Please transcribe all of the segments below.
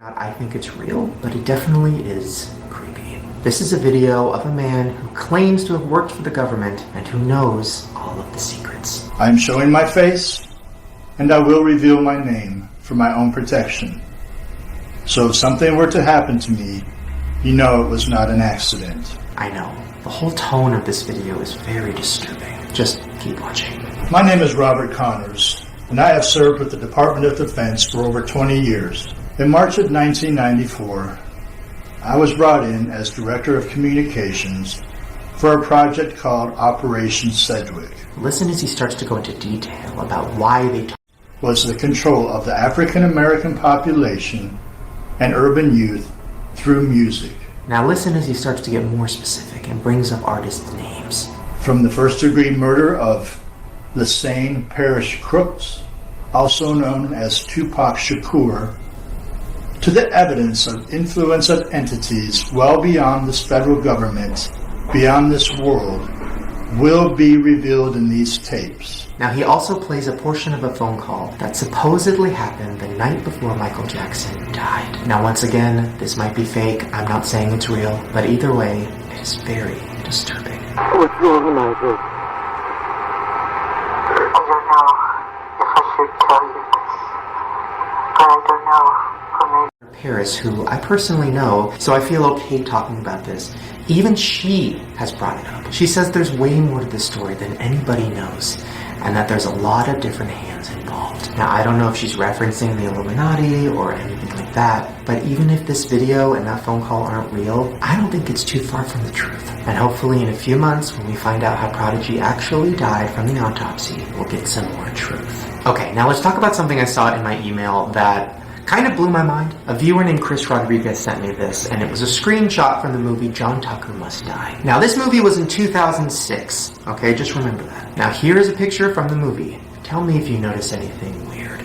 I think it's real, but it definitely is creepy. This is a video of a man who claims to have worked for the government and who knows all of the secrets. I am showing my face, and I will reveal my name for my own protection. So if something were to happen to me, you know it was not an accident. I know. The whole tone of this video is very disturbing. Just keep watching. My name is Robert Connors, and I have served with the Department of Defense for over 20 years. In March of 1994, I was brought in as Director of Communications for a project called Operation Sedgwick. Listen as he starts to go into detail about why they was the control of the African American population and urban youth through music. Now listen as he starts to get more specific and brings up artists' names. From the first-degree murder of Lassane Parish Crooks, also known as Tupac Shakur, to the evidence of influence of entities well beyond this federal government, beyond this world, will be revealed in these tapes. Now he also plays a portion of a phone call that supposedly happened the night before Michael Jackson died. Now once again, this might be fake, I'm not saying it's real, but either way, it is very disturbing. What's wrong, Michael? I don't know if I should tell you this, but I don't know. Paris, who I personally know, so I feel okay talking about this. Even she has brought it up. She says there's way more to this story than anybody knows, and that there's a lot of different hands involved. Now, I don't know if she's referencing the Illuminati or anything like that, but even if this video and that phone call aren't real, I don't think it's too far from the truth. And hopefully in a few months, when we find out how Prodigy actually died from the autopsy, we'll get some more truth. Okay, now let's talk about something I saw in my email that kind of blew my mind. A viewer named Chris Rodriguez sent me this, and it was a screenshot from the movie John Tucker Must Die. Now, this movie was in 2006, okay? Just remember that. Now, here is a picture from the movie. Tell me if you notice anything weird.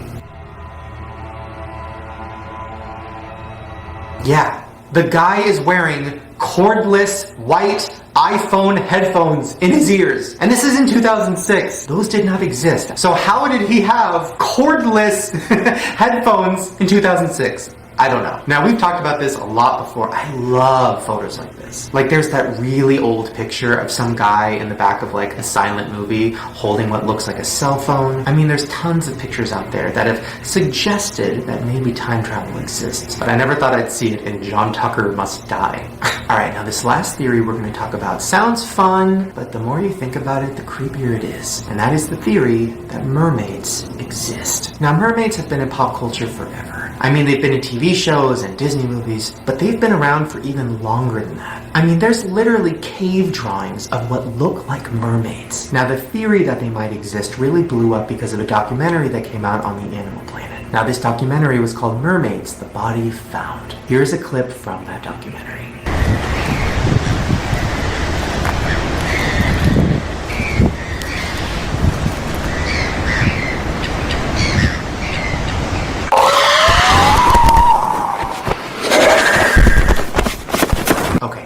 Yeah, the guy is wearing cordless white iPhone headphones in his ears. And this is in 2006. Those did not exist. So how did he have cordless headphones in 2006? I don't know. Now, we've talked about this a lot before. I love photos like this. Like, there's that really old picture of some guy in the back of, like, a silent movie holding what looks like a cell phone. I mean, there's tons of pictures out there that have suggested that maybe time travel exists, but I never thought I'd see it in John Tucker Must Die. Alright, now this last theory we're going to talk about sounds fun, but the more you think about it, the creepier it is. And that is the theory that mermaids exist. Now, mermaids have been in pop culture forever. I mean, they've been in TV shows and Disney movies, but they've been around for even longer than that. I mean, there's literally cave drawings of what look like mermaids. Now, the theory that they might exist really blew up because of a documentary that came out on the Animal Planet. Now, this documentary was called Mermaids: The Body Found. Here's a clip from that documentary.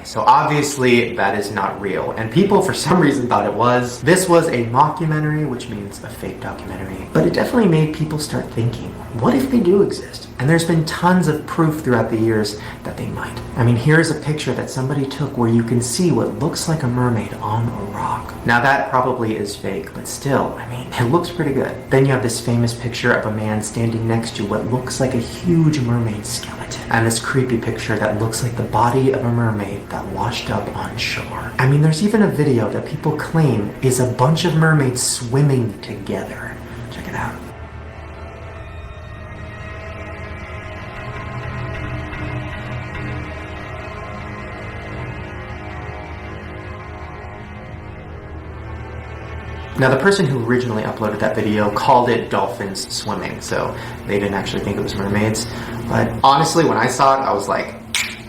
So obviously that is not real, and people for some reason thought it was. This was a mockumentary, which means a fake documentary, but it definitely made people start thinking, what if they do exist? And there's been tons of proof throughout the years that they might. I mean, here's a picture that somebody took where you can see what looks like a mermaid on a rock. Now that probably is fake, but still, I mean, it looks pretty good. Then you have this famous picture of a man standing next to what looks like a huge mermaid skeleton, and this creepy picture that looks like the body of a mermaid that washed up on shore. I mean, there's even a video that people claim is a bunch of mermaids swimming together. Check it out. Now, the person who originally uploaded that video called it dolphins swimming, so they didn't actually think it was mermaids. But honestly, when I saw it, I was like,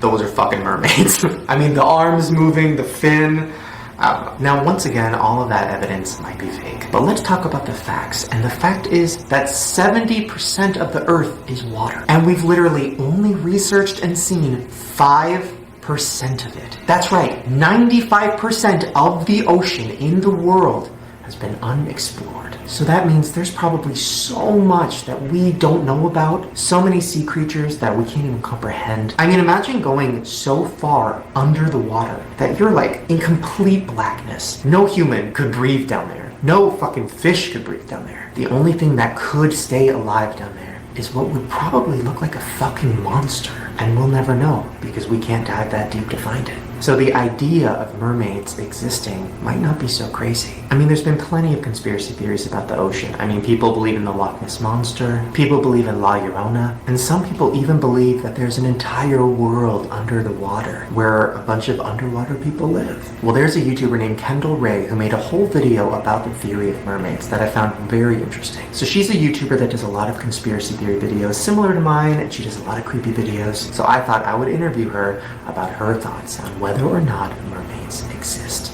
those are fucking mermaids. I mean, the arms moving, the fin. Now, once again, all of that evidence might be fake. But let's talk about the facts. And the fact is that 70% of the Earth is water. And we've literally only researched and seen 5% of it. That's right, 95% of the ocean in the world has been unexplored. So that means there's probably so much that we don't know about, so many sea creatures that we can't even comprehend. I mean, imagine going so far under the water that you're like in complete blackness. No human could breathe down there. No fucking fish could breathe down there. The only thing that could stay alive down there is what would probably look like a fucking monster. And we'll never know because we can't dive that deep to find it. So the idea of mermaids existing might not be so crazy. I mean, there's been plenty of conspiracy theories about the ocean. I mean, people believe in the Loch Ness Monster, people believe in La Llorona, and some people even believe that there's an entire world under the water where a bunch of underwater people live. Well, there's a YouTuber named Kendall Ray who made a whole video about the theory of mermaids that I found very interesting. So she's a YouTuber that does a lot of conspiracy theory videos similar to mine, and she does a lot of creepy videos. So I thought I would interview her about her thoughts on whether or not mermaids exist.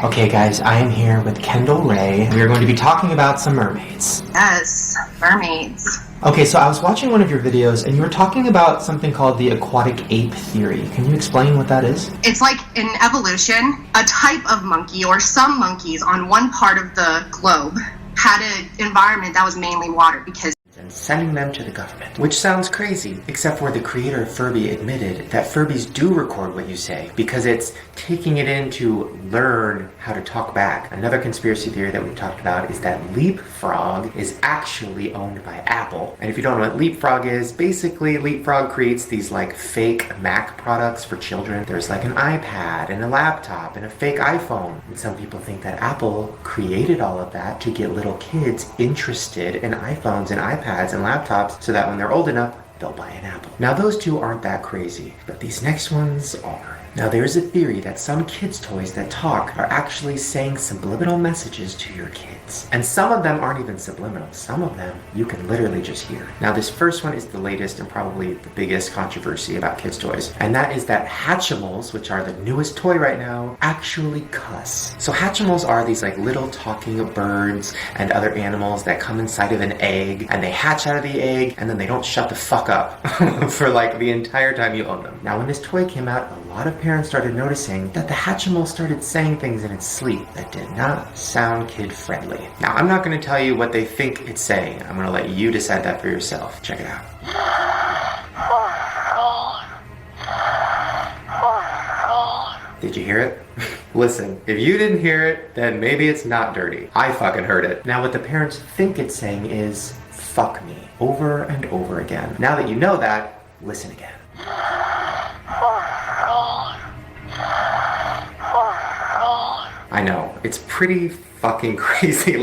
Okay guys, I am here with Kendall Ray. We are going to be talking about some mermaids. Yes, mermaids. Okay, so I was watching one of your videos and you were talking about something called the aquatic ape theory. Can you explain what that is? It's like in evolution, a type of monkey or some monkeys on one part of the globe had an environment that was mainly water because And sending them to the government. Which sounds crazy, except for the creator of Furby admitted that Furbies do record what you say because it's taking it in to learn how to talk back. Another conspiracy theory that we've talked about is that Leapfrog is actually owned by Apple. And if you don't know what Leapfrog is, basically Leapfrog creates these like fake Mac products for children. There's like an iPad and a laptop and a fake iPhone. And some people think that Apple created all of that to get little kids interested in iPhones and iPads and laptops so that when they're old enough, they'll buy an Apple. Now those two aren't that crazy, but these next ones are. Now there's a theory that some kids' toys that talk are actually saying subliminal messages to your kids. And some of them aren't even subliminal. Some of them you can literally just hear. Now this first one is the latest and probably the biggest controversy about kids' toys. And that is that Hatchimals, which are the newest toy right now, actually cuss. So Hatchimals are these like little talking birds and other animals that come inside of an egg and they hatch out of the egg and then they don't shut the fuck up for like the entire time you own them. Now when this toy came out, a lot of parents started noticing that the Hatchimal started saying things in its sleep that did not sound kid-friendly. Now, I'm not going to tell you what they think it's saying. I'm going to let you decide that for yourself. Check it out. Did you hear it? Listen, if you didn't hear it, then maybe it's not dirty. I fucking heard it. Now, what the parents think it's saying is, fuck me, over and over again. Now that you know that, listen again. I know, it's pretty fucking crazy.